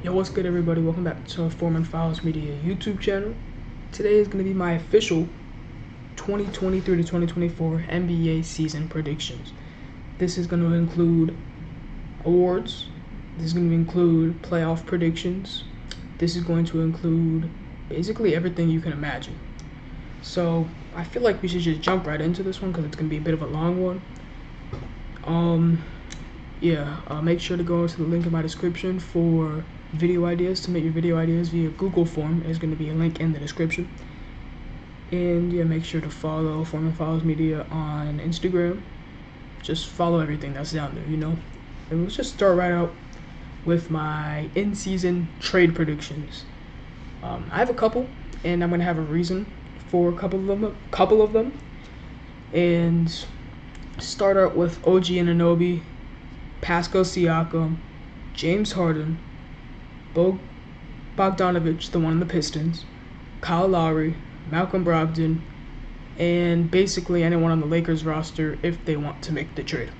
Yo, what's good, everybody? Welcome back to Foreman Files Media YouTube channel. Today is going to be my official 2023 to 2024 NBA season predictions. This is going to include awards. This is going to include playoff predictions. This is going to include basically everything you can imagine. So I feel like we should just jump right into this one because it's going to be a bit of a long one. Make sure to go into the link in my description for video ideas. To make your video ideas via Google form, there's going to be a link in the description. And yeah, make sure to follow Foreman Files Media on Instagram. Just follow everything that's down there, And let's just start right out with my in-season trade predictions. I have a couple, and I'm going to have a reason for a couple of them. And start out with OG Anunoby, Pascal Siakam, James Harden, Bogdanovich, the one in the Pistons, Kyle Lowry, Malcolm Brogdon, and basically anyone on the Lakers roster if they want to make the trade.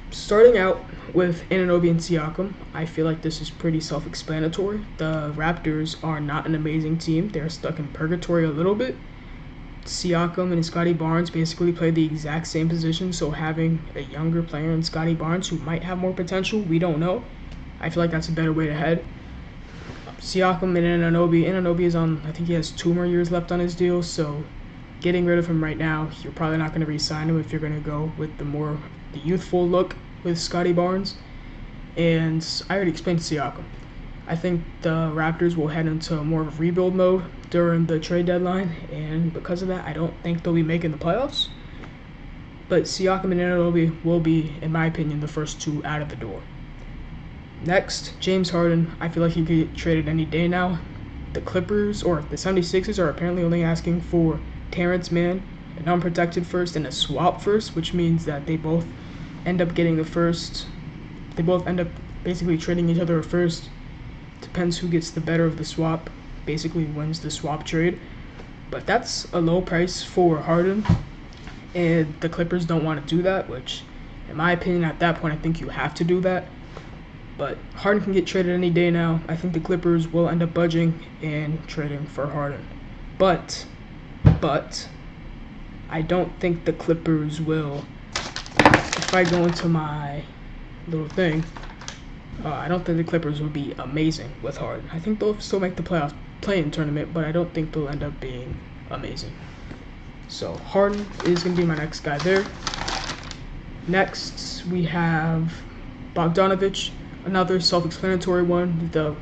Starting out with Anunoby and Siakam, I feel like this is pretty self-explanatory. The Raptors are not an amazing team. They're stuck in purgatory a little bit. Siakam and Scottie Barnes basically play the exact same position, so having a younger player in Scottie Barnes who might have more potential, we don't know. I feel like that's a better way to head. Siakam and Anunoby is on, I think he has 2 more years left on his deal, so getting rid of him right now, you're probably not going to re-sign him if you're going to go with the youthful look with Scottie Barnes. And I already explained Siakam. I think the Raptors will head into more of a rebuild mode during the trade deadline, and because of that, I don't think they'll be making the playoffs. But Siakam and Anunoby will be, in my opinion, the first 2 out of the door. Next, James Harden. I feel like he could get traded any day now. The Clippers, or the 76ers, are apparently only asking for Terrence Mann, an unprotected first, and a swap first, which means that they both end up getting the first. They both end up basically trading each other a first. Depends who gets the better of the swap, basically wins the swap trade. But that's a low price for Harden, and the Clippers don't want to do that, which, in my opinion, at that point, I think you have to do that. But Harden can get traded any day now. I think the Clippers will end up budging and trading for Harden. But, I don't think the Clippers will, if I go into my little thing, I don't think the Clippers will be amazing with Harden. I think they'll still make the play-in tournament, but I don't think they'll end up being amazing. So Harden is going to be my next guy there. Next, we have Bogdanovich, another self-explanatory one. The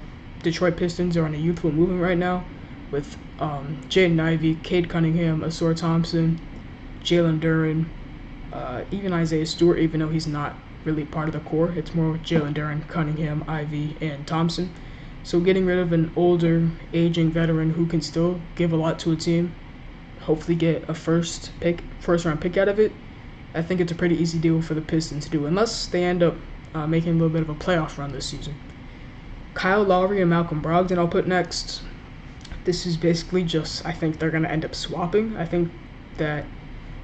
Detroit Pistons are on a youthful movement right now with Jaden Ivey, Cade Cunningham, Ausar Thompson, Jalen Duren, even Isaiah Stewart, even though he's not really part of the core. It's more Jalen Duren, Cunningham, Ivey, and Thompson. So getting rid of an older, aging veteran who can still give a lot to a team, hopefully get a first round pick out of it, I think it's a pretty easy deal for the Pistons to do, unless they end up making a little bit of a playoff run this season. Kyle Lowry and Malcolm Brogdon I'll put next. This is basically just, I think they're going to end up swapping. I think that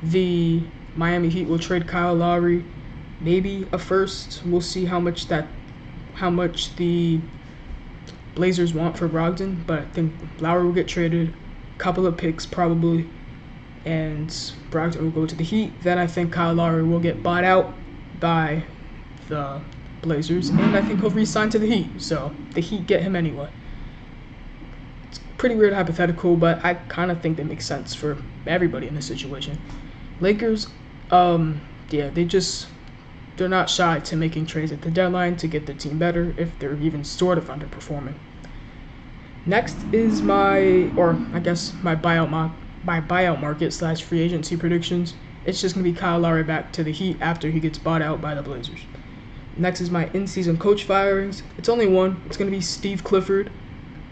the Miami Heat will trade Kyle Lowry, maybe a first. We'll see how much the Blazers want for Brogdon, but I think Lowry will get traded, a couple of picks probably, and Brogdon will go to the Heat. Then I think Kyle Lowry will get bought out by the Blazers, and I think he'll re-sign to the Heat, so the Heat get him anyway. It's pretty weird hypothetical, but I kind of think they make sense for everybody in this situation. Lakers, they're not shy to making trades at the deadline to get the team better if they're even sort of underperforming. Next is my buyout market / free agency predictions. It's just going to be Kyle Lowry back to the Heat after he gets bought out by the Blazers. Next is my in-season coach firings. It's only one. It's going to be Steve Clifford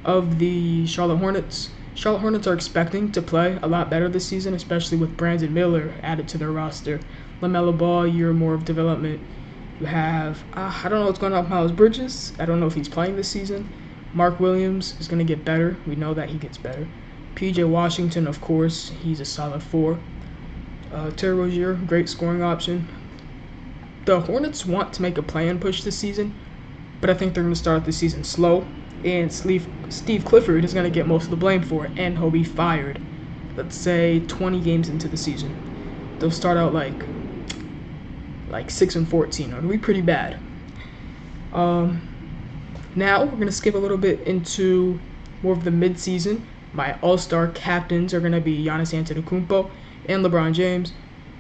of the Charlotte Hornets. Charlotte Hornets are expecting to play a lot better this season, especially with Brandon Miller added to their roster. LaMelo Ball, a year more of development. You have, I don't know what's going on with Miles Bridges. I don't know if he's playing this season. Mark Williams is going to get better. We know that he gets better. P.J. Washington, of course, he's a solid 4. Terry Rozier, great scoring option. The Hornets want to make a play-in push this season, but I think they're going to start the season slow, and Steve Clifford is going to get most of the blame for it, and he'll be fired, let's say 20 games into the season. They'll start out like 6-14. It'll be pretty bad. Now we're going to skip a little bit into more of the mid-season. My all-star captains are going to be Giannis Antetokounmpo and LeBron James.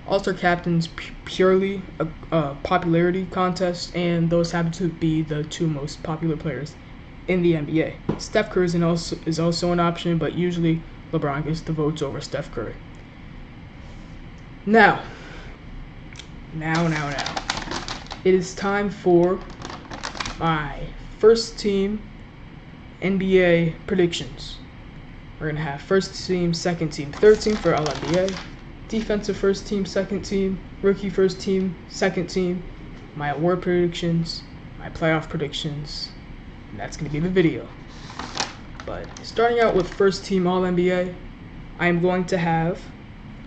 All-star captains purely a popularity contest, and those happen to be the two most popular players in the NBA. Steph Curry is also an option, but usually LeBron gets the votes over Steph Curry. Now. It is time for my first team NBA predictions. We're going to have first team, second team, third team for All-NBA. Defensive first team, second team, rookie first team, second team, my award predictions, my playoff predictions, and that's going to be the video. But starting out with first team All-NBA, I am going to have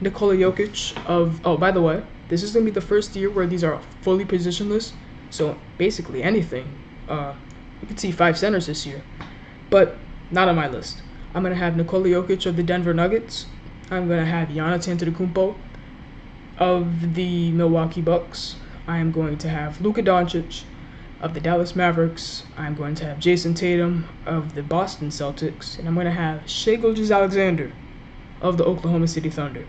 Nikola Jokic by the way, this is going to be the first year where these are fully positionless, so basically anything. You can see 5 centers this year, but not on my list. I'm going to have Nikola Jokic of the Denver Nuggets. I'm going to have Giannis Antetokounmpo of the Milwaukee Bucks. I am going to have Luka Doncic of the Dallas Mavericks. I'm going to have Jason Tatum of the Boston Celtics. And I'm going to have Shai Gilgeous-Alexander of the Oklahoma City Thunder.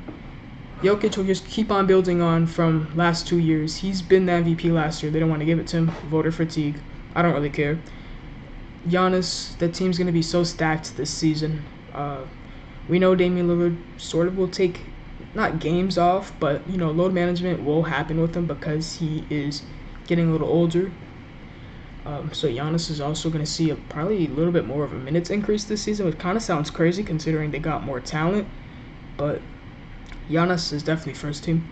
Jokic will just keep on building on from last 2 years. He's been the MVP last year. They don't want to give it to him. Voter fatigue. I don't really care. Giannis, the team's going to be so stacked this season. We know Damian Lillard sort of will take, not games off, but, load management will happen with him because he is getting a little older. So Giannis is also going to see probably a little bit more of a minutes increase this season, which kind of sounds crazy considering they got more talent. But Giannis is definitely first team.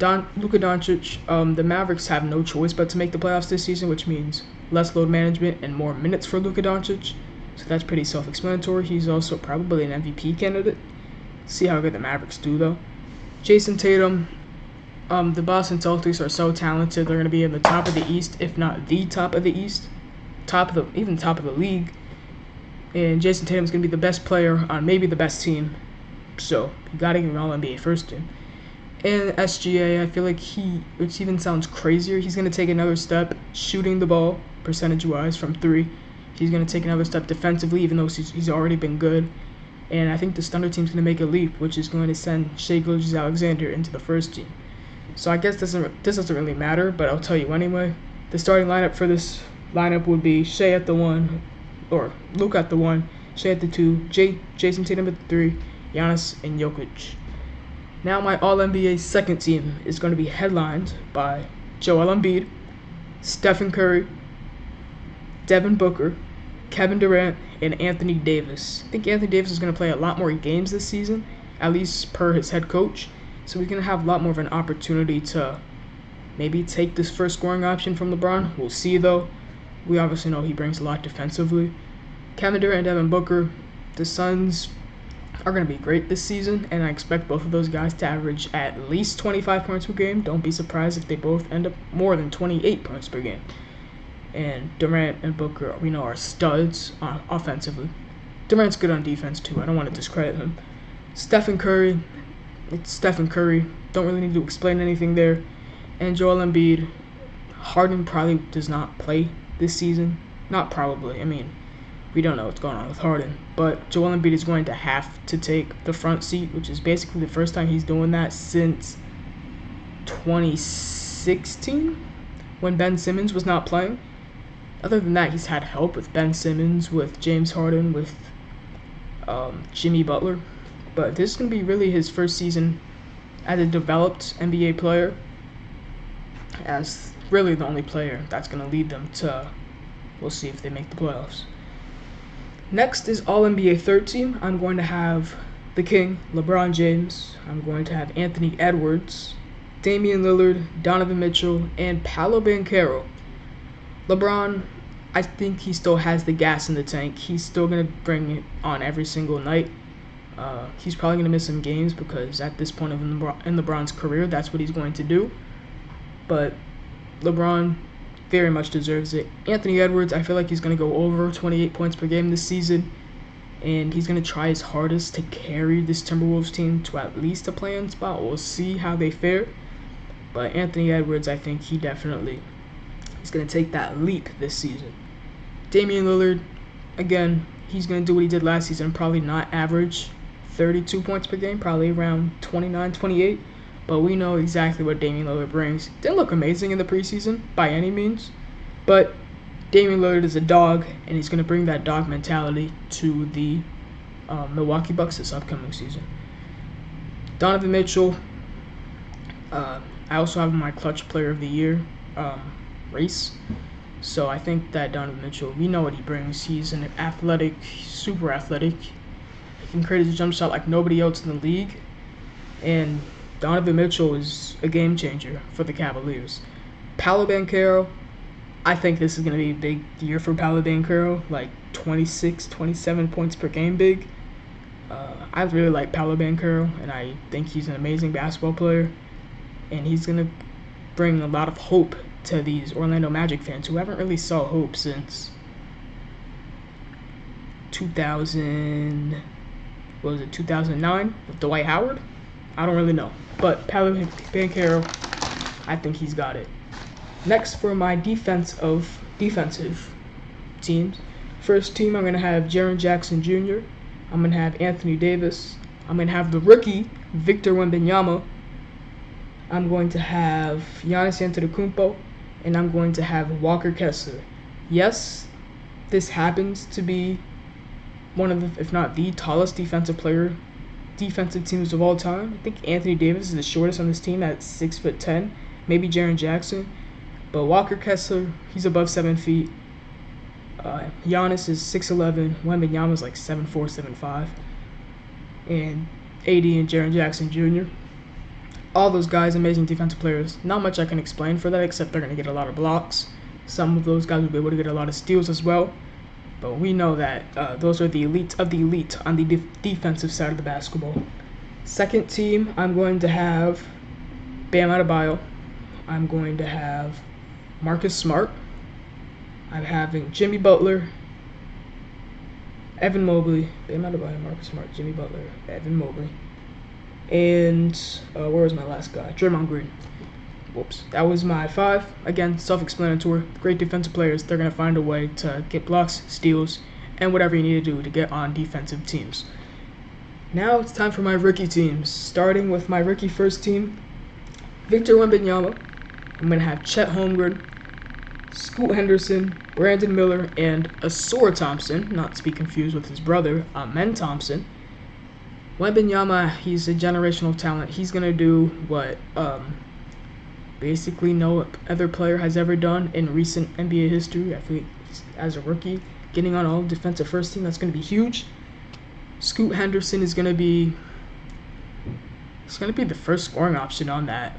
Luka Doncic, the Mavericks have no choice but to make the playoffs this season, which means less load management and more minutes for Luka Doncic. So that's pretty self-explanatory. He's also probably an MVP candidate. See how good the Mavericks do, though. Jason Tatum, the Boston Celtics are so talented. They're going to be in the top of the East, if not the top of the East. Even top of the league. And Jason Tatum's going to be the best player on maybe the best team. So, you got to give him All-NBA first team. And SGA, I feel like which even sounds crazier, he's going to take another step shooting the ball, percentage-wise, from 3. He's going to take another step defensively, even though he's already been good. And I think the Thunder team's going to make a leap, which is going to send Shai Gilgeous-Alexander into the first team. So I guess this doesn't really matter, but I'll tell you anyway. The starting lineup for this lineup would be Shai at the 1, or Luke at the 1, Shai at the 2, Jason Tatum at the 3, Giannis and Jokic. Now my All-NBA second team is going to be headlined by Joel Embiid, Stephen Curry, Devin Booker, Kevin Durant, and Anthony Davis. I think Anthony Davis is going to play a lot more games this season, at least per his head coach. So we're going to have a lot more of an opportunity to maybe take this first scoring option from LeBron. We'll see, though. We obviously know he brings a lot defensively. Kevin Durant and Devin Booker, the Suns are going to be great this season, and I expect both of those guys to average at least 25 points per game. Don't be surprised if they both end up more than 28 points per game. And Durant and Booker, we know, are studs offensively. Durant's good on defense, too. I don't want to discredit him. Stephen Curry, it's Stephen Curry. Don't really need to explain anything there. And Joel Embiid. Harden probably does not play this season. Not probably. I mean, we don't know what's going on with Harden. But Joel Embiid is going to have to take the front seat, which is basically the first time he's doing that since 2016 when Ben Simmons was not playing. Other than that, he's had help with Ben Simmons, with James Harden, with Jimmy Butler. But this is going to be really his first season as a developed NBA player, as really the only player that's going to lead them to, we'll see if they make the playoffs. Next is All-NBA third team. I'm going to have the King, LeBron James. I'm going to have Anthony Edwards, Damian Lillard, Donovan Mitchell, and Paolo Banchero. LeBron, I think he still has the gas in the tank. He's still going to bring it on every single night. He's probably going to miss some games because at this point in LeBron's career, that's what he's going to do. But LeBron very much deserves it. Anthony Edwards, I feel like he's going to go over 28 points per game this season, and he's going to try his hardest to carry this Timberwolves team to at least a play-in spot. We'll see how they fare, but Anthony Edwards, I think he's going to take that leap this season. Damian Lillard, again, he's going to do what he did last season, probably not average 32 points per game, probably around 29, 28. But we know exactly what Damian Lillard brings. Didn't look amazing in the preseason by any means, but Damian Lillard is a dog, and he's going to bring that dog mentality to the Milwaukee Bucks this upcoming season. Donovan Mitchell, I also have my clutch player of the year race. So I think that Donovan Mitchell, we know what he brings. He's an athletic, super athletic. He can create his jump shot like nobody else in the league. And Donovan Mitchell is a game changer for the Cavaliers. Paolo Banchero, I think this is going to be a big year for Paolo Banchero, like 26, 27 points per game big. I really like Paolo Banchero, and I think he's an amazing basketball player. And he's going to bring a lot of hope to these Orlando Magic fans who haven't really saw hope since 2009 with Dwight Howard? I don't really know. But Paolo Banchero, I think he's got it. Next, for my defensive teams. First team, I'm going to have Jaren Jackson Jr. I'm going to have Anthony Davis. I'm going to have the rookie, Victor Wembanyama. I'm going to have Giannis Antetokounmpo. And I'm going to have Walker Kessler. Yes, this happens to be one of the, if not the tallest defensive teams of all time. I think Anthony Davis is the shortest on this team at 6'10", maybe Jaren Jackson. But Walker Kessler, he's above 7 feet. Giannis is 6'11", Wembanyama is like 7'4", 7'5". And AD and Jaren Jackson Jr., all those guys, amazing defensive players. Not much I can explain for that, except they're going to get a lot of blocks. Some of those guys will be able to get a lot of steals as well. But we know that those are the elite of the elite on the defensive side of the basketball. Second team, I'm going to have Bam Adebayo. I'm going to have Marcus Smart. I'm having Jimmy Butler, Evan Mobley, Bam Adebayo, Marcus Smart, Jimmy Butler, Evan Mobley. And where was my last guy? Draymond Green. Whoops. That was my 5. Again, self-explanatory. Great defensive players. They're going to find a way to get blocks, steals, and whatever you need to do to get on defensive teams. Now it's time for my rookie teams. Starting with my rookie first team, Victor Wembanyama. I'm going to have Chet Holmgren, Scoot Henderson, Brandon Miller, and Ausar Thompson, not to be confused with his brother, Amen Thompson. Wembanyama, he's a generational talent. He's going to do what basically no other player has ever done in recent NBA history. I think as a rookie, getting on all defensive first team, that's going to be huge. Scoot Henderson is going to be the first scoring option on that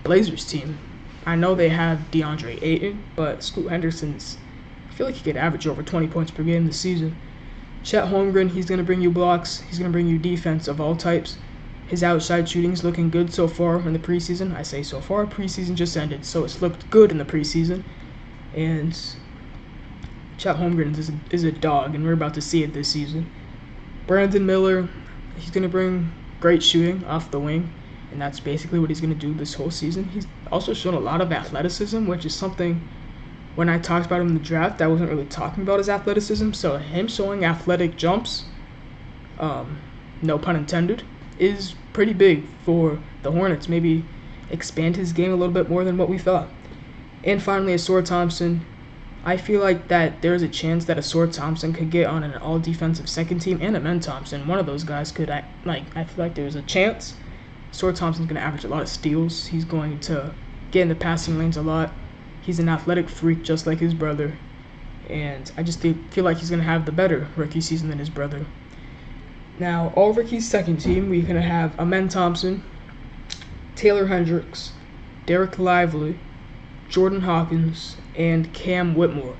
Blazers team. I know they have DeAndre Ayton, but Scoot Henderson's, I feel like he could average over 20 points per game this season. Chet Holmgren, he's going to bring you blocks. He's going to bring you defense of all types. His outside shooting's looking good so far in the preseason. I say so far, preseason just ended, so it's looked good in the preseason. And Chet Holmgren is a dog, and we're about to see it this season. Brandon Miller, he's going to bring great shooting off the wing, and that's basically what he's going to do this whole season. He's also shown a lot of athleticism, which is something when I talked about him in the draft, I wasn't really talking about his athleticism. So him showing athletic jumps, no pun intended, is pretty big for the Hornets. Maybe expand his game a little bit more than what we thought. And finally, Ausar Thompson. I feel like that there's a chance that Ausar Thompson could get on an all-defensive second team, and Amen Thompson. One of those guys could I feel like there's a chance. Ausar Thompson's going to average a lot of steals. He's going to get in the passing lanes a lot. He's an athletic freak just like his brother. And I just feel like he's going to have the better rookie season than his brother. Now, all rookies second team, we're going to have Amen Thompson, Taylor Hendricks, Derek Lively, Jordan Hawkins, and Cam Whitmore.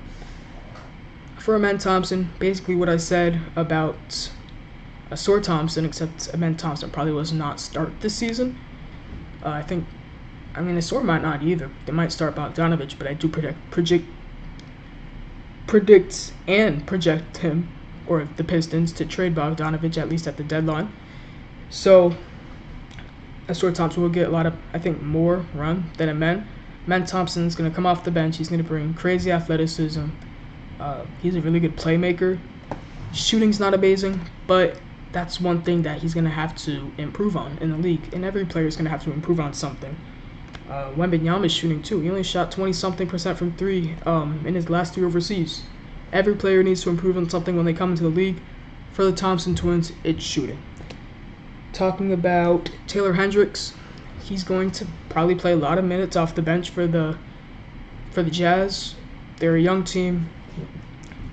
For Amen Thompson, basically what I said about Ausar Thompson, except Amen Thompson probably was not start this season. I think I mean, the Storm might not either. They might start Bogdanovich, but I do project him, or the Pistons, to trade Bogdanovich at least at the deadline. So Stuart Thompson will get a lot of, I think, more run than Amen. Amen Thompson's going to come off the bench. He's going to bring crazy athleticism. He's a really good playmaker. Shooting's not amazing, but that's one thing that he's going to have to improve on in the league. And every player is going to have to improve on something. Wembanyama is shooting too. He only shot 20-something% from three in his last 3 overseas. Every player needs to improve on something when they come into the league. For the Thompson twins, it's shooting. Talking about Taylor Hendricks, he's going to probably play a lot of minutes off the bench for the Jazz. They're a young team,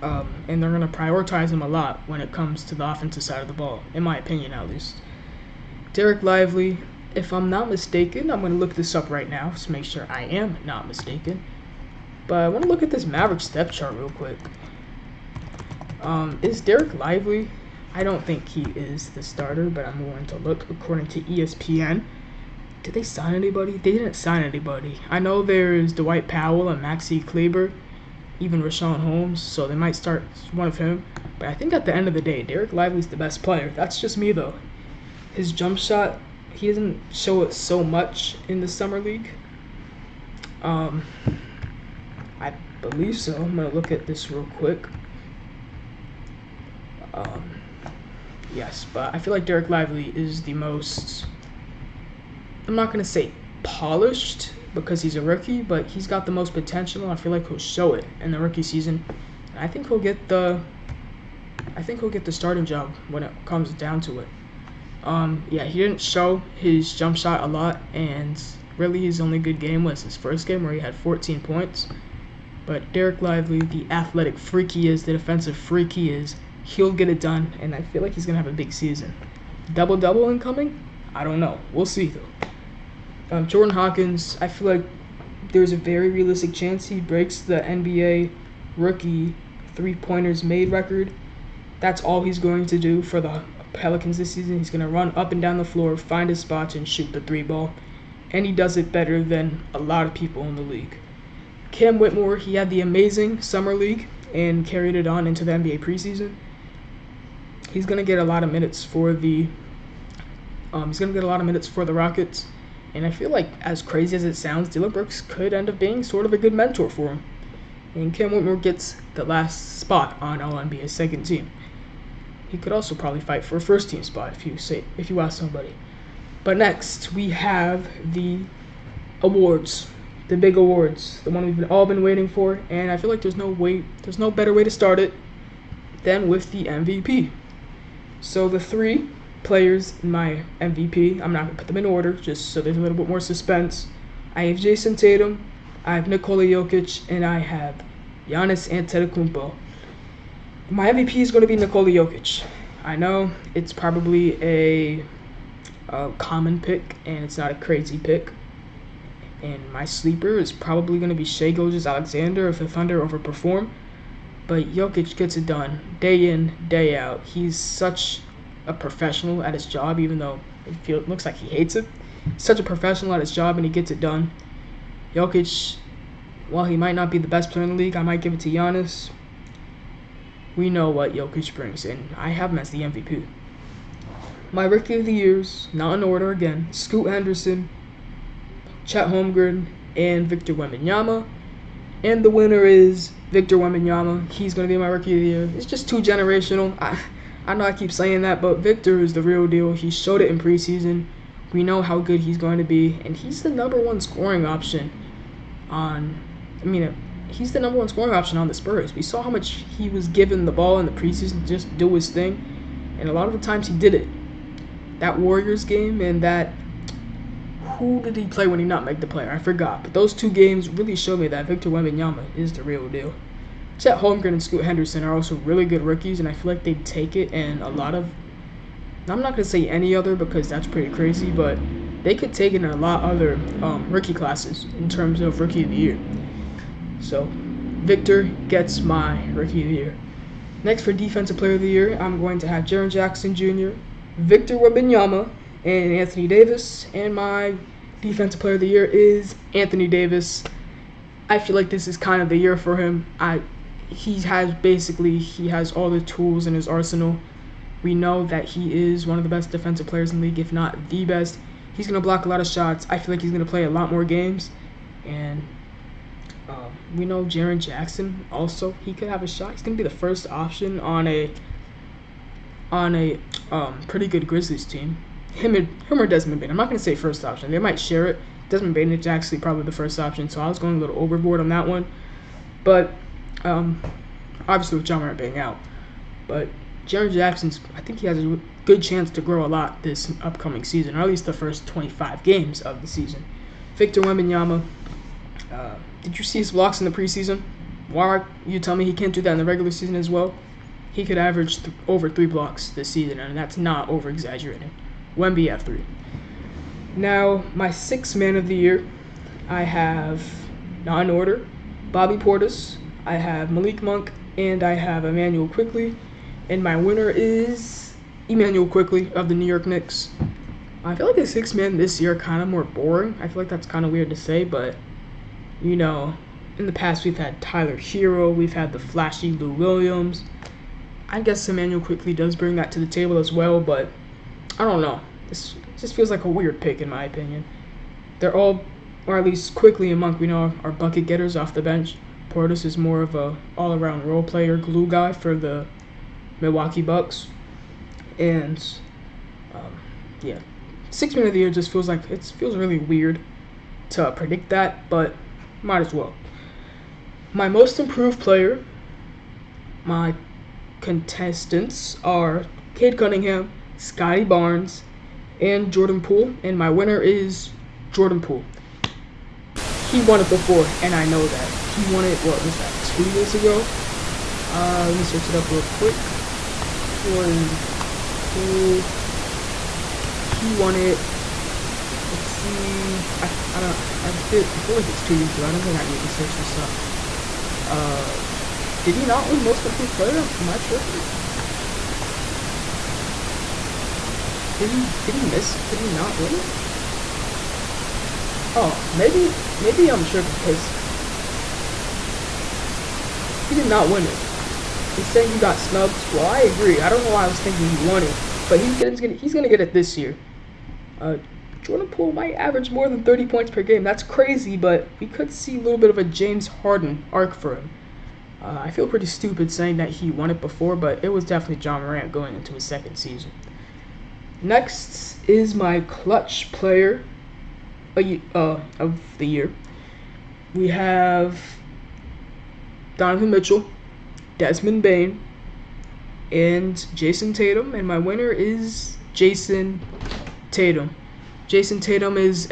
and they're going to prioritize him a lot when it comes to the offensive side of the ball, in my opinion at least. Dereck Lively, if I'm not mistaken, I'm going to look this up right now to make sure I am not mistaken. But I want to look at this Mavericks depth chart real quick. Is Dereck Lively? I don't think he is the starter, but I'm going to look according to ESPN. Did they sign anybody? They didn't sign anybody. I know there's Dwight Powell and Maxi Kleber, even Richaun Holmes, so they might start one of him. But I think at the end of the day, Dereck Lively's the best player. That's just me, though. His jump shot, he doesn't show it so much in the summer league. I believe so. I'm going to look at this real quick. Yes, but I feel like Dereck Lively is the most, I'm not going to say polished because he's a rookie, but he's got the most potential. I feel like he'll show it in the rookie season. And I think he'll get the starting job when it comes down to it. Yeah, he didn't show his jump shot a lot, and really his only good game was his first game where he had 14 points. But Dereck Lively, the athletic freak he is, the defensive freak he is, he'll get it done, and I feel like he's going to have a big season. Double-double incoming? I don't know. We'll see, though. Jordan Hawkins, I feel like there's a very realistic chance he breaks the NBA rookie three-pointers made record. That's all he's going to do for the Pelicans this season. He's going to run up and down the floor, find his spots, and shoot the three ball. And he does it better than a lot of people in the league. Cam Whitmore, he had the amazing summer league and carried it on into the NBA preseason. He's going to get a lot of minutes for the Rockets. And I feel like, as crazy as it sounds, Dillon Brooks could end up being sort of a good mentor for him. And Cam Whitmore gets the last spot on All-NBA's second team. He could also probably fight for a first-team spot if you ask somebody. But next, we have the awards, the big awards, the one we've all been waiting for. And I feel like there's no better way to start it than with the MVP. So the 3 players in my MVP, I'm not going to put them in order, just so there's a little bit more suspense. I have Jason Tatum, I have Nikola Jokic, and I have Giannis Antetokounmpo. My MVP is going to be Nikola Jokic. I know it's probably a common pick, and it's not a crazy pick. And my sleeper is probably going to be Shai Gilgeous-Alexander if the Thunder overperform. But Jokic gets it done day in, day out. He's such a professional at his job, even though it looks like he hates it. He's such a professional at his job, and he gets it done. Jokic, while he might not be the best player in the league, I might give it to Giannis. We know what Jokic brings, and I have him as the MVP. My Rookie of the Years, not in order again, Scoot Henderson, Chet Holmgren, and Victor Wembanyama. And the winner is Victor Wembanyama. He's going to be my Rookie of the Year. It's just too generational. I know I keep saying that, but Victor is the real deal. He showed it in preseason. We know how good he's going to be, and he's the number one scoring option he's the number one scoring option on the Spurs. We saw how much he was given the ball in the preseason to just do his thing, and a lot of the times he did it. That Warriors game and that, who did he play when he not make the play? I forgot, but those 2 games really showed me that Victor Wembanyama is the real deal. Chet Holmgren and Scoot Henderson are also really good rookies, and I feel like they take it in a lot of, I'm not going to say any other because that's pretty crazy, but they could take it in a lot of other rookie classes in terms of Rookie of the Year. So, Victor gets my Rookie of the Year. Next, for Defensive Player of the Year, I'm going to have Jaren Jackson Jr., Victor Wembanyama, and Anthony Davis. And my Defensive Player of the Year is Anthony Davis. I feel like this is kind of the year for him. He has all the tools in his arsenal. We know that he is one of the best defensive players in the league, if not the best. He's going to block a lot of shots. I feel like he's going to play a lot more games. And we know Jaren Jackson also, he could have a shot. He's going to be the first option on a pretty good Grizzlies team. Him or Desmond Bane. I'm not going to say first option. They might share it. Desmond Bane is actually probably the first option, so I was going a little overboard on that one. But obviously with Ja Morant being out. But Jaren Jackson's, I think he has a good chance to grow a lot this upcoming season, or at least the first 25 games of the season. Victor Wembanyama, did you see his blocks in the preseason? Why you tell me he can't do that in the regular season as well? He could average over 3 blocks this season, and that's not over-exaggerating. Wemby at 3. Now, my 6th man of the year, I have, not in order, Bobby Portis, I have Malik Monk, and I have Immanuel Quickley. And my winner is Immanuel Quickley of the New York Knicks. I feel like the 6th man this year kind of more boring. I feel like that's kind of weird to say, but, you know, in the past we've had Tyler Hero, we've had the flashy Lou Williams. I guess Immanuel Quickley does bring that to the table as well, but I don't know. This just feels like a weird pick in my opinion. They're all, or at least Quickley and Monk, we know are bucket getters off the bench. Portis is more of a all-around role player, glue guy for the Milwaukee Bucks. And yeah, 6th man of the year just feels really weird to predict that, but might as well. My most improved player, my contestants are Cade Cunningham, Scotty Barnes, and Jordan Poole, and my winner is Jordan Poole. He won it before, and I know that. He won it, what was that, 2 years ago? Let me search it up real quick. Jordan Poole. He won it. Let's see. I feel like it's 2 years ago. I don't think I need to search this up. Did he not win most improved player? Am I tripping? Did he miss? Did he not win it? Oh, maybe I'm tripping because he did not win it. He's saying he got snubbed. Well, I agree. I don't know why I was thinking he won it, but he's gonna get it this year. Jordan Poole might average more than 30 points per game. That's crazy, but we could see a little bit of a James Harden arc for him. I feel pretty stupid saying that he won it before, but it was definitely Ja Morant going into his 2nd season. Next is my clutch player of the year. We have Donovan Mitchell, Desmond Bane, and Jason Tatum, and my winner is Jason Tatum. Jason Tatum he's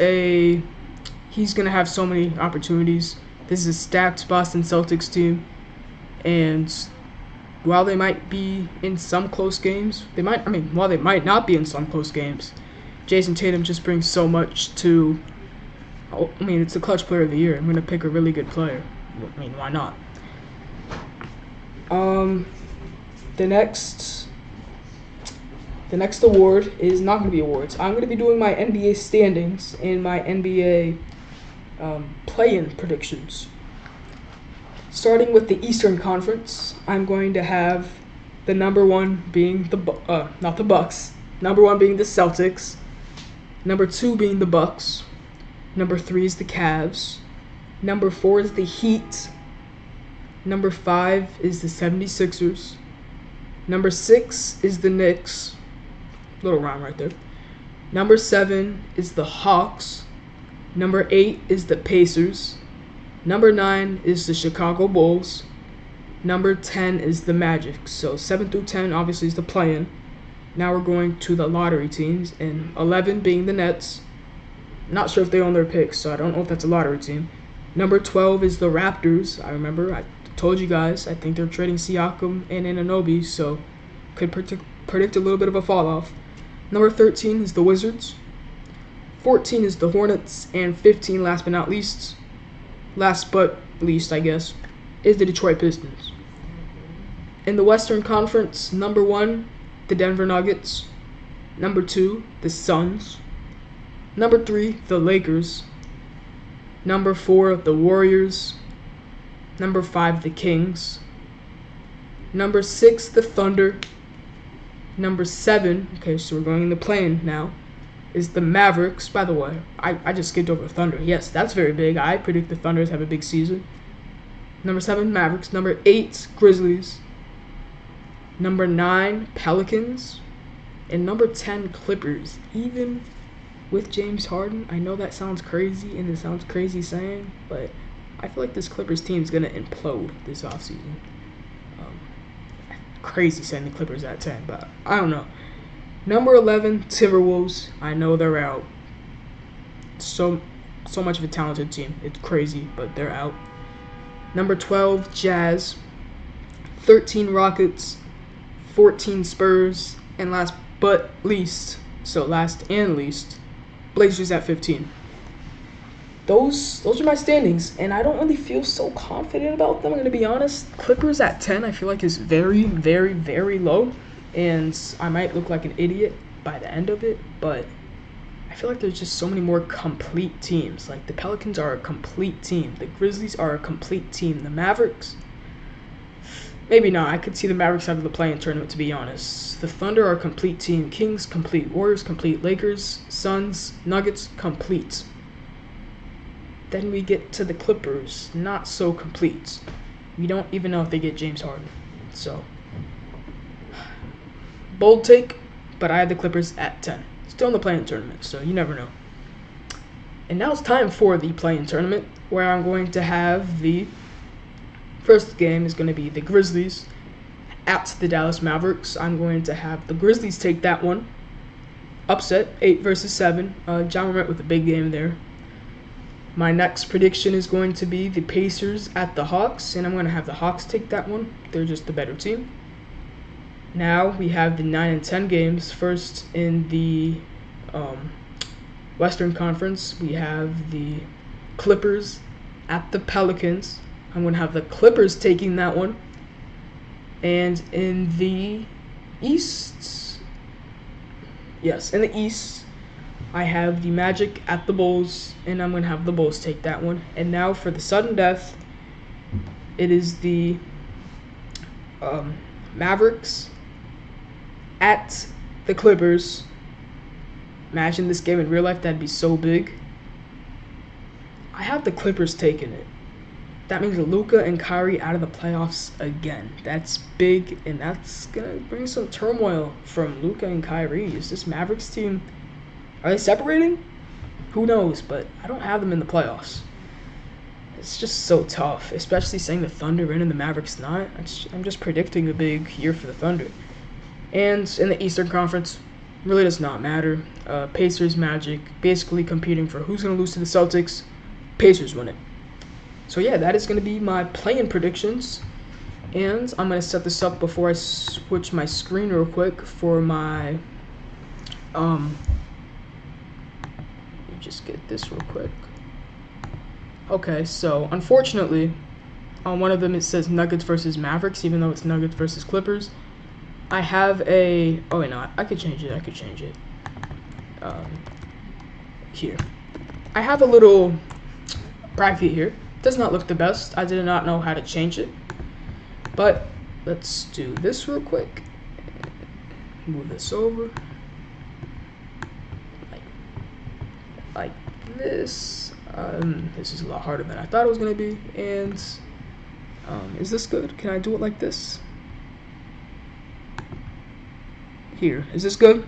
going to have so many opportunities. This is a stacked Boston Celtics team, and while they might be in some close games, while they might not be in some close games, Jason Tatum just brings so much to, it's the clutch player of the year. I'm going to pick a really good player. Why not? The next award is not going to be awards. I'm going to be doing my NBA standings and my NBA play-in predictions. Starting with the Eastern Conference, I'm going to have the number 1 being not the Bucks. Number 1 being the Celtics. Number 2 being the Bucks. Number 3 is the Cavs. Number 4 is the Heat. Number 5 is the 76ers. Number 6 is the Knicks. Little rhyme right there. Number 7 is the Hawks. Number 8 is the Pacers. Number 9 is the Chicago Bulls. Number 10 is the Magic. So 7 through 10 obviously is the play-in. Now we're going to the lottery teams, and 11 being the Nets. Not sure if they own their picks, so I don't know if that's a lottery team. Number 12 is the Raptors. I remember I told you guys I think they're trading Siakam and Anunoby, so could predict a little bit of a fall off. Number 13 is the Wizards. 14 is the Hornets, and 15, last but least, I guess, is the Detroit Pistons. In the Western Conference, number 1, the Denver Nuggets. Number 2, the Suns. Number 3, the Lakers. Number 4, the Warriors. Number 5, the Kings. Number 6, the Thunder. Number 7, okay, so we're going in the play-in now, is the Mavericks. By the way, I just skipped over the Thunder. Yes, that's very big. I predict the Thunders have a big season. Number 7, Mavericks. Number 8, Grizzlies. Number 9, Pelicans. And number 10, Clippers. Even with James Harden, I know that sounds crazy, and it sounds crazy saying, but I feel like this Clippers team is going to implode this offseason. Crazy saying the Clippers at 10, but I don't know. Number 11, Timberwolves. I know they're out. So much of a talented team. It's crazy, but they're out. Number 12, Jazz. 13, Rockets. 14, Spurs. And last and least, Blazers at 15. Those are my standings, and I don't really feel so confident about them, I'm going to be honest. Clippers at 10, I feel like is very, very, very low, and I might look like an idiot by the end of it, but I feel like there's just so many more complete teams. Like, the Pelicans are a complete team. The Grizzlies are a complete team. The Mavericks, maybe not. I could see the Mavericks out of the play-in tournament, to be honest. The Thunder are a complete team. Kings, complete. Warriors, complete. Lakers, Suns, Nuggets, complete. Then we get to the Clippers, not so complete. We don't even know if they get James Harden. So, bold take, but I had the Clippers at 10. Still in the play-in tournament, so you never know. And now it's time for the play-in tournament, where I'm going to have the first game is going to be the Grizzlies at the Dallas Mavericks. I'm going to have the Grizzlies take that one. Upset, 8 versus 7. Ja Morant with a big game there. My next prediction is going to be the Pacers at the Hawks, and I'm going to have the Hawks take that one. They're just the better team. Now we have the 9 and 10 games. First in the Western Conference, we have the Clippers at the Pelicans. I'm going to have the Clippers taking that one. And in the East, I have the Magic at the Bulls, and I'm going to have the Bulls take that one. And now for the sudden death, it is the Mavericks at the Clippers. Imagine this game in real life, that'd be so big. I have the Clippers taking it. That means Luka and Kyrie out of the playoffs again. That's big, and that's going to bring some turmoil from Luka and Kyrie. Is this Mavericks team, are they separating? Who knows, but I don't have them in the playoffs. It's just so tough, especially saying the Thunder in and the Mavericks not. I'm just predicting a big year for the Thunder. And in the Eastern Conference, really does not matter. Pacers, Magic, basically competing for who's going to lose to the Celtics. Pacers win it. So yeah, that is going to be my play-in predictions. And I'm going to set this up before I switch my screen real quick for my... Let me just get this real quick. Okay, so unfortunately, on one of them it says Nuggets versus Mavericks, even though it's Nuggets versus Clippers. I have a... Oh, wait, no, I could change it. Here. I have a little bracket here. Does not look the best. I did not know how to change it. But let's do this real quick. Move this over. Like this. This is a lot harder than I thought it was going to be. And is this good? Can I do it like this? Here. Is this good?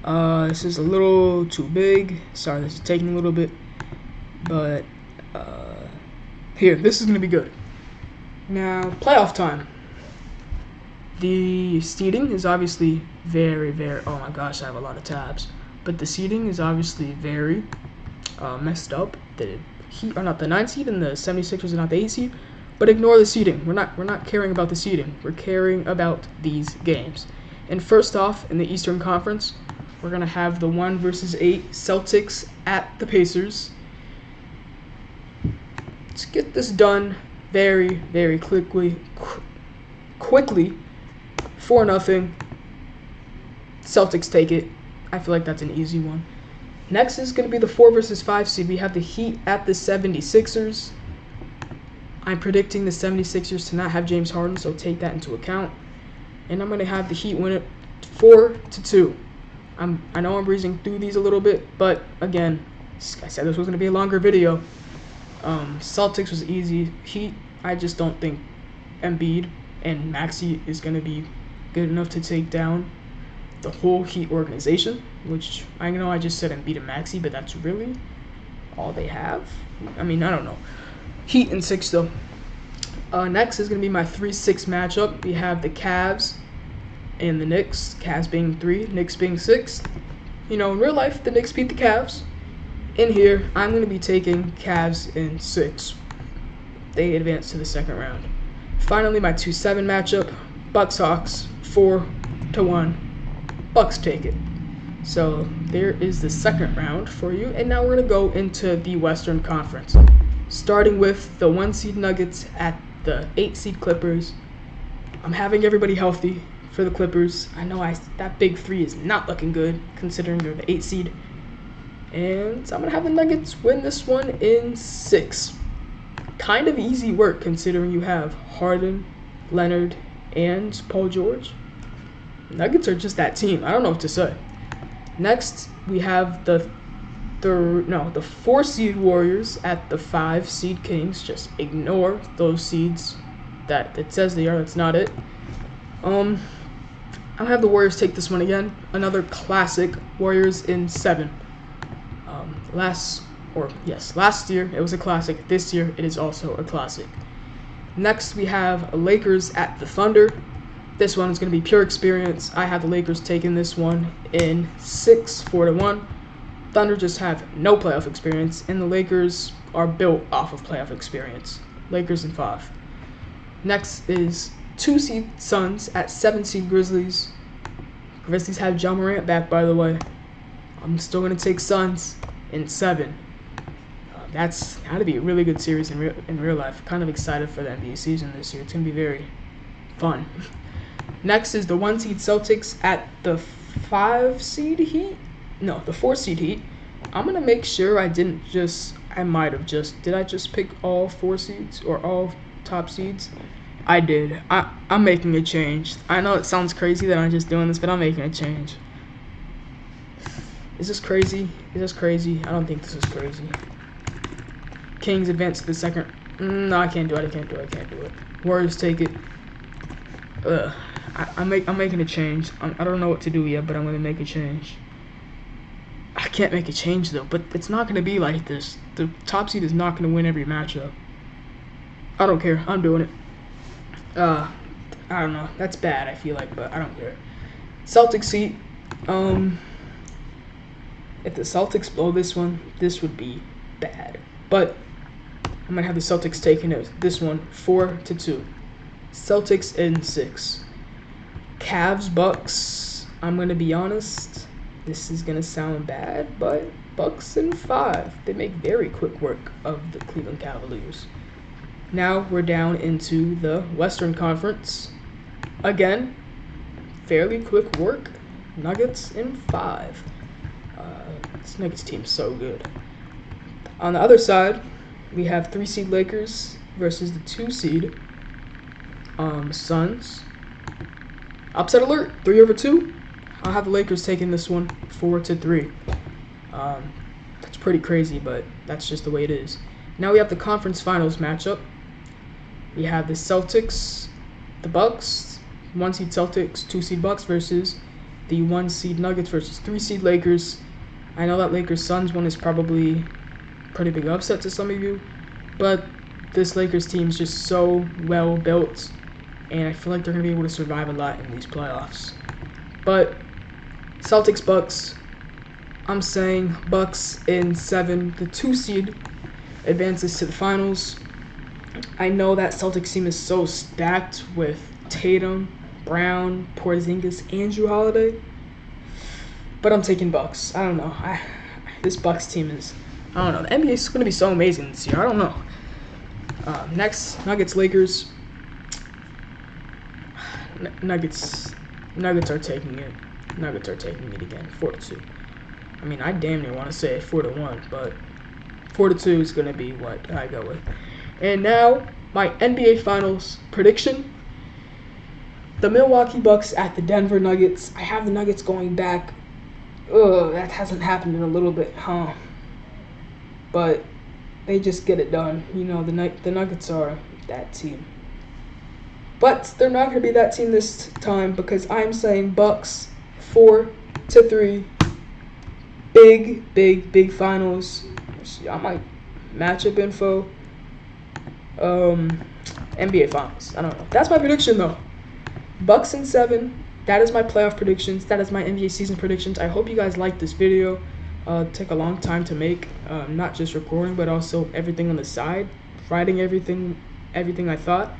This is a little too big. Sorry, this is taking a little bit. But here, this is going to be good. Now, playoff time. The seeding is obviously very, very... Oh my gosh, I have a lot of tabs. But the seeding is obviously very messed up. The Heat are not the 9 seed and the 76ers are not the 8 seed. But ignore the seeding. We're not caring about the seeding. We're caring about these games. And first off, in the Eastern Conference, we're going to have the 1 versus 8 Celtics at the Pacers. Let's get this done very, very quickly. 4-0. Celtics take it. I feel like that's an easy one. Next is going to be the 4 versus 5 seed. We have the Heat at the 76ers. I'm predicting the 76ers to not have James Harden, so take that into account. And I'm going to have the Heat win it 4-2. I know I'm breezing through these a little bit, but again, I said this was going to be a longer video. Celtics was easy. Heat, I just don't think Embiid and Maxey is going to be good enough to take down the whole Heat organization, which I know I just said Embiid and Maxey, but that's really all they have. I mean, I don't know. Heat in 6 though. Next is going to be my 3-6 matchup. We have the Cavs and the Knicks. Cavs being 3, Knicks being 6. You know, in real life, the Knicks beat the Cavs. In here, I'm going to be taking Cavs in 6. They advance to the second round. Finally, my 2-7 matchup. Bucks Hawks 4-1. Bucks take it. So there is the second round for you. And now we're going to go into the Western Conference. Starting with the 1 seed Nuggets at the 8 seed Clippers. I'm having everybody healthy for the Clippers. I know that big 3 is not looking good considering they're the 8 seed. And I'm going to have the Nuggets win this one in 6. Kind of easy work considering you have Harden, Leonard, and Paul George. Nuggets are just that team. I don't know what to say. Next, we have the 4 seed Warriors at the 5 seed Kings. Just ignore those seeds that it says they are. That's not it. I'll have the Warriors take this one again. Another classic. Warriors in 7. Last year it was a classic. This year it is also a classic. Next, we have Lakers at the Thunder. This one is going to be pure experience. I have the Lakers taking this one in 6, 4-1. Thunder just have no playoff experience, and the Lakers are built off of playoff experience. Lakers in 5. Next is 2 seed Suns at 7 seed Grizzlies. Grizzlies have Ja Morant back, by the way. I'm still going to take Suns in 7. That's got to be a really good series in real life. Kind of excited for the NBA season this year. It's going to be very fun. Next is the 1 seed Celtics at the 5 seed Heat. No, the 4 seed Heat. I'm going to make sure did I just pick all 4 seeds or all top seeds? I did. I'm making a change. I know it sounds crazy that I'm just doing this, but I'm making a change. Is this crazy? Is this crazy? I don't think this is crazy. Kings advance to the second. No, I can't do it. Warriors take it. I'm making a change. I don't know what to do yet, but I'm going to make a change. I can't make a change, though, but it's not going to be like this. The top seed is not going to win every matchup. I don't care. I'm doing it. I don't know. That's bad, I feel like, but I don't care. Celtics Heat. If the Celtics blow this one, this would be bad. But I'm going to have the Celtics taking this one 4-2. Celtics in 6. Cavs, Bucks. I'm going to be honest. This is going to sound bad, but Bucks in 5. They make very quick work of the Cleveland Cavaliers. Now we're down into the Western Conference. Again, fairly quick work. Nuggets in 5. This Nuggets team's so good. On the other side, we have 3 seed Lakers versus the 2 seed Suns. Upset alert, 3/2. I'll have the Lakers taking this one 4-3. That's pretty crazy, but that's just the way it is. Now we have the conference finals matchup. We have the Celtics, the Bucks, 1 seed Celtics, 2 seed Bucks versus the 1 seed Nuggets versus 3 seed Lakers. I know that Lakers-Suns one is probably pretty big upset to some of you, but this Lakers team is just so well built, and I feel like they're going to be able to survive a lot in these playoffs. But Celtics-Bucks, I'm saying Bucks in 7. The 2 seed advances to the finals. I know that Celtics team is so stacked with Tatum, Brown, Porzingis, and Jrue Holiday, but I'm taking Bucks. I don't know. This Bucks team is, I don't know. The NBA is going to be so amazing this year. I don't know. Next, Nuggets, Lakers. Nuggets are taking it. Nuggets are taking it again, 4-2. I mean, I damn near want to say 4-1, but 4-2 is going to be what I go with. And now, my NBA Finals prediction. The Milwaukee Bucks at the Denver Nuggets. I have the Nuggets going back. Ugh, that hasn't happened in a little bit, huh? But they just get it done. You know, the Nuggets are that team. But they're not going to be that team this time because I'm saying Bucks 4-3. Big finals. I might matchup info. NBA Finals. I don't know. That's my prediction though. Bucks in 7. That is my playoff predictions. That is my NBA season predictions. I hope you guys liked this video. Took a long time to make. Not just recording, but also everything on the side. Writing everything I thought.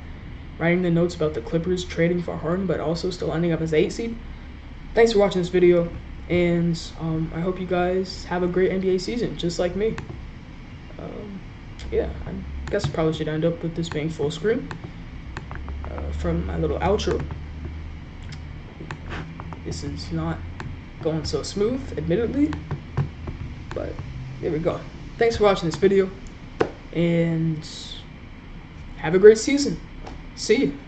Writing the notes about the Clippers trading for Harden, but also still ending up as the 8 seed. Thanks for watching this video, and I hope you guys have a great NBA season, just like me. Yeah, I guess I probably should end up with this being full screen from my little outro. This is not going so smooth, admittedly, but there we go. Thanks for watching this video, and have a great season. See you.